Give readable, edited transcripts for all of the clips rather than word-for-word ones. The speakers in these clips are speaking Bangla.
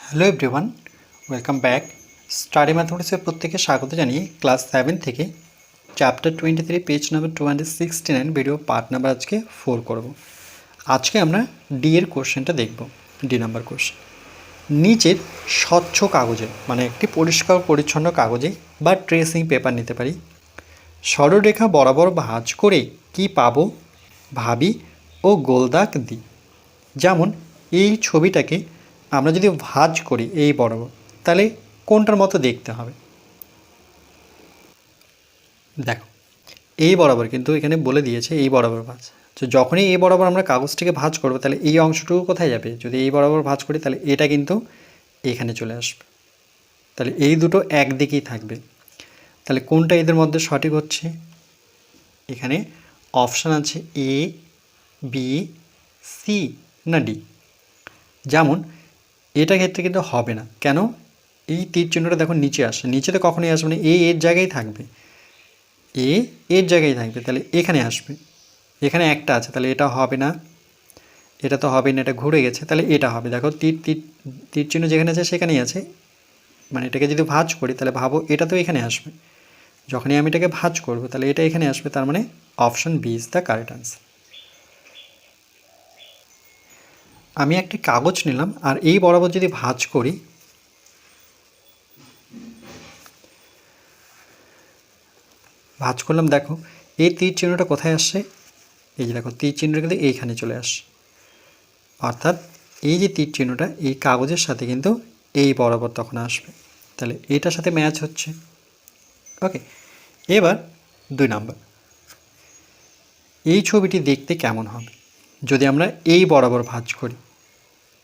Hello everyone, welcome back. Study ম্যাথমেটিক্সের প্রত্যেকে স্বাগত জানিয়ে ক্লাস 7 থেকে chapter 23 page number 269 video part number আজকে 4 করব। আজকে আমরা ডি এর কোশ্চেনটা দেখব। ডি নাম্বার কোশ্চেন, নিচের স্বচ্ছ কাগজে মানে একটি পরিষ্কার পরিচ্ছন্ন কাগজে বা ট্রেসিং পেপার নিতে পারি, সরলরেখা বরাবর ভাঁজ করে কি পাবো ভাবি ও গোলদাগ দিই। যেমন এই ছবিটাকে আমরা যদি ভাঁজ করি এই বরাবর, তাহলে কোনটার মতো দেখতে হবে? দেখো এই বরাবর কিন্তু এখানে বলে দিয়েছে এই বরাবর ভাঁজ। তো যখনই এই বরাবর আমরা কাগজটিকে ভাঁজ করবো তাহলে এই অংশটুকু কোথায় যাবে? যদি এই বরাবর ভাঁজ করি তাহলে এটা কিন্তু এখানে চলে আসবে, তাহলে এই দুটো একদিকেই থাকবে। তাহলে কোনটা এদের মধ্যে সঠিক হচ্ছে? এখানে অপশান আছে এ, বি, সি না ডি। যেমন এটা ক্ষেত্রে কিন্তু হবে না, কেন? এই তীর চিহ্নটা দেখো নিচে আসে, নিচে তো কখনোই আসবে না, এর জায়গায় থাকবে, এর জায়গায় থাকবে, তাহলে এখানে আসবে। এখানে একটা আছে, তাহলে এটা হবে না, এটা তো হবে না, এটা ঘুরে গেছে, তাহলে এটা হবে। দেখো তীর তীর তীর চিহ্ন যেখানে আছে সেখানেই আছে, মানে এটাকে যদি ভাঁজ করি তাহলে ভাবো এটা তো এখানে আসবে, যখনই আমি এটাকে ভাঁজ করব তাহলে এটা এখানে আসবে, তার মানে option B is the correct answer. আমি একটি কাগজ নিলাম আর এই বরাবর যদি ভাঁজ করি, ভাঁজ করলাম, দেখো এই তীর চিহ্নটা কোথায় আসছে? এই যে দেখো তীর চিহ্নটা কিন্তু এইখানে চলে আসছে, অর্থাৎ এই যে তীর চিহ্নটা এই কাগজের সাথে কিন্তু এই বরাবর তখন আসবে, তাহলে এটার সাথে ম্যাচ হচ্ছে। ওকে, এবার 2 নাম্বার, এই ছবিটি দেখতে কেমন হবে যদি আমরা এই বরাবর ভাঁজ করি?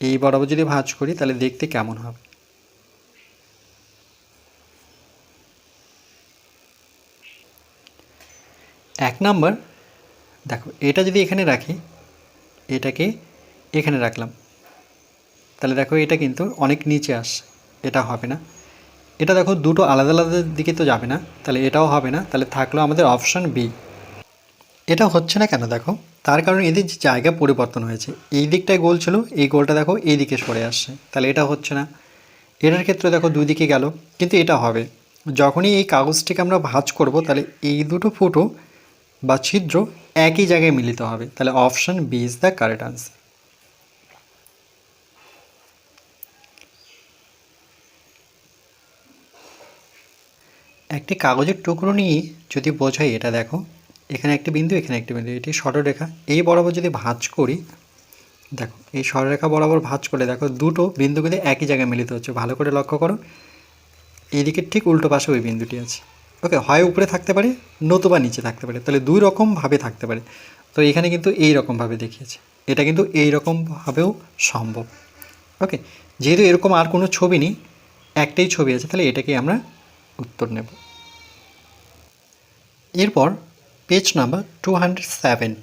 এই বরাবর যদি ভাঁজ করি তাহলে দেখতে কেমন হবে? এক নাম্বার, দেখো এটা যদি এখানে রাখি, এটাকে এখানে রাখলাম, তাহলে দেখো এটা কিন্তু অনেক নিচে আসছে, এটা হবে না। এটা দেখো দুটো আলাদা আলাদা দিকে তো যাবে না, তাহলে এটাও হবে না, তাহলে থাকলো আমাদের অপশান বি। এটা হচ্ছে না কেন? দেখো তার কারণ এদের যে জায়গা পরিবর্তন হয়েছে, এই দিকটায় গোল ছিল, এই গোলটা দেখো এই দিকে সরে আসছে, তাহলে এটা হচ্ছে না। এটার ক্ষেত্রে দেখো দুই দিকে গেল, কিন্তু এটা হবে যখনই এই কাগজটিকে আমরা ভাঁজ করব, তাহলে এই দুটো ফুটো বা ছিদ্র একই জায়গায় মিলিত হবে, তাহলে option B is the correct answer. একটি কাগজের টুকরো নিয়ে যদি বোঝাই, এটা দেখো এখানে একটি বিন্দু, এখানে একটি বিন্দু, এটি সরলরেখা, এই বরাবর যদি ভাঁজ করি, দেখো এই সরলরেখা বরাবর ভাঁজ করে দেখো দুটো বিন্দু কিন্তু একই জায়গায় মিলিত হচ্ছে, ভালো করে লক্ষ্য করো। এইদিকে ঠিক উল্টো পাশে ওই বিন্দুটি আছে। ওকে, হয় উপরে থাকতে পারে নতুবা নিচে থাকতে পারে, তাহলে দুই রকমভাবে থাকতে পারে। তো এখানে কিন্তু এই রকমভাবে দেখিয়েছে, এটা কিন্তু এই রকমভাবেও সম্ভব। ওকে, যেহেতু এরকম আর কোনো ছবি নেই, একটাই ছবি আছে, তাহলে এটাকেই আমরা উত্তর নেব। এরপর পেজ নাম্বার 270,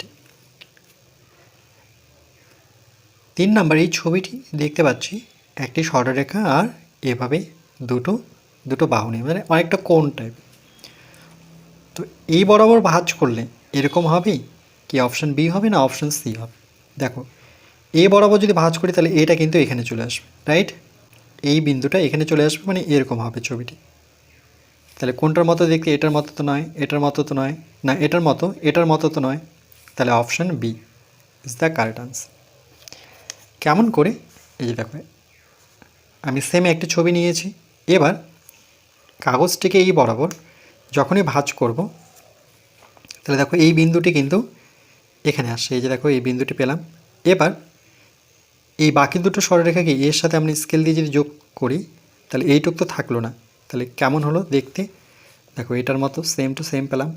3 নাম্বার, এই ছবিটি দেখতে পাচ্ছি একটি সরলরেখা আর এভাবে দুটো দুটো বাহু নিয়ে, মানে অনেকটা কোণ টাইপ। তো এই বরাবর ভাঁজ করলে এরকম হবে কি? অপশান বি হবে না অপশান সি হবে? দেখো এই বরাবর যদি ভাঁজ করি তাহলে এটা কিন্তু এখানে চলে আসবে, রাইট? এই বিন্দুটা এখানে চলে আসবে, মানে এরকম হবে ছবিটি। তাহলে কোনটার মতো দেখতে? এটার মতো তো নয়, এটার মতো তো নয়, না এটার মতো, এটার মতো তো নয়, তাহলে option B is the correct answer. কেমন করে? এই যে দেখো আমি সেম একটি ছবি নিয়েছি, এবার কাগজটিকে এই বরাবর যখনই ভাঁজ করব, তাহলে দেখো এই বিন্দুটি কিন্তু এখানে আসছে, এই যে দেখো এই বিন্দুটি পেলাম। এবার এই বাকি দুটো সরলরেখাকে এর সাথে আমরা স্কেল দিয়ে যদি যোগ করি, তাহলে এইটুক তো থাকলো না, তাহলে কেমন হলো দেখতে? দেখো এটার মতো সেম টু সেম পেলাম,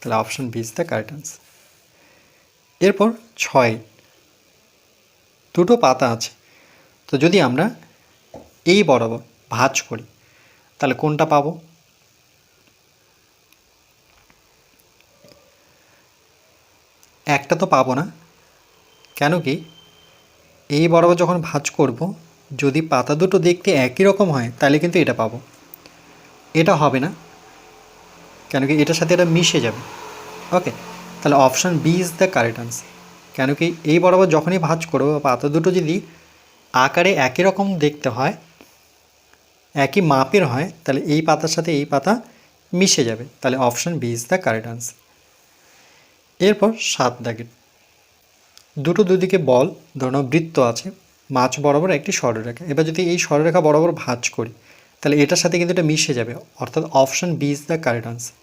তাহলে option B is the correct answer. এরপর 6, দুটো পাতা আছে, তো যদি আমরা এই বরাবর ভাঁজ করি তাহলে কোনটা পাবো? একটা তো পাবো না, কেন কি? এই বরাবর যখন ভাঁজ করব, যদি পাতা দুটো দেখতে একই রকম হয় তাহলে কিন্তু এটা পাবো, এটা হবে না, কেন কি? এটার সাথে এটা মিশে যাবে। ওকে, তাহলে option B is the correct answer. কেন কি এই বরাবর যখনই ভাঁজ করবো পাতা দুটো যদি আকারে একই রকম দেখতে হয়, একই মাপের হয়, তাহলে এই পাতার সাথে এই পাতা মিশে যাবে, তাহলে option B is the correct answer. এরপর 7 দাগের দুটো দুদিকে বল, ধরো বৃত্ত আছে, মাঝ বরাবর একটি সরলরেখা। এবার যদি এই সরলরেখা বরাবর ভাঁজ করি তাহলে এটার সাথে কিন্তু এটা মিশে যাবে, অর্থাৎ option B is the correct answer.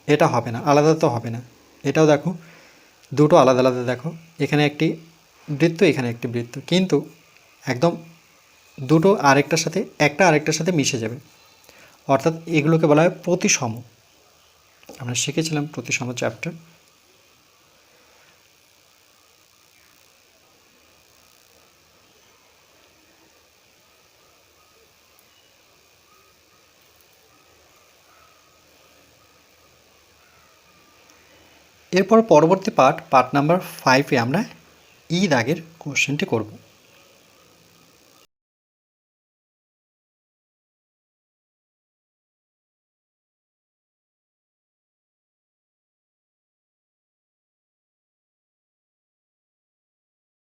এটা হবে না, আলাদা তো হবে না। এটাও দেখো দুটো আলাদা আলাদা, দেখো এখানে একটি বৃত্ত, এখানে একটি বৃত্ত, কিন্তু একদম দুটো আরেকটার সাথে, একটা আরেকটার সাথে মিশে যাবে, অর্থাৎ এগুলোকে বলা হয় প্রতিসম। আমরা শিখেছিলাম প্রতিসম চ্যাপ্টার। এরপর পরবর্তী পার্ট নাম্বার 5-এ আমরা ই দাগের কোশ্চেনটি করব।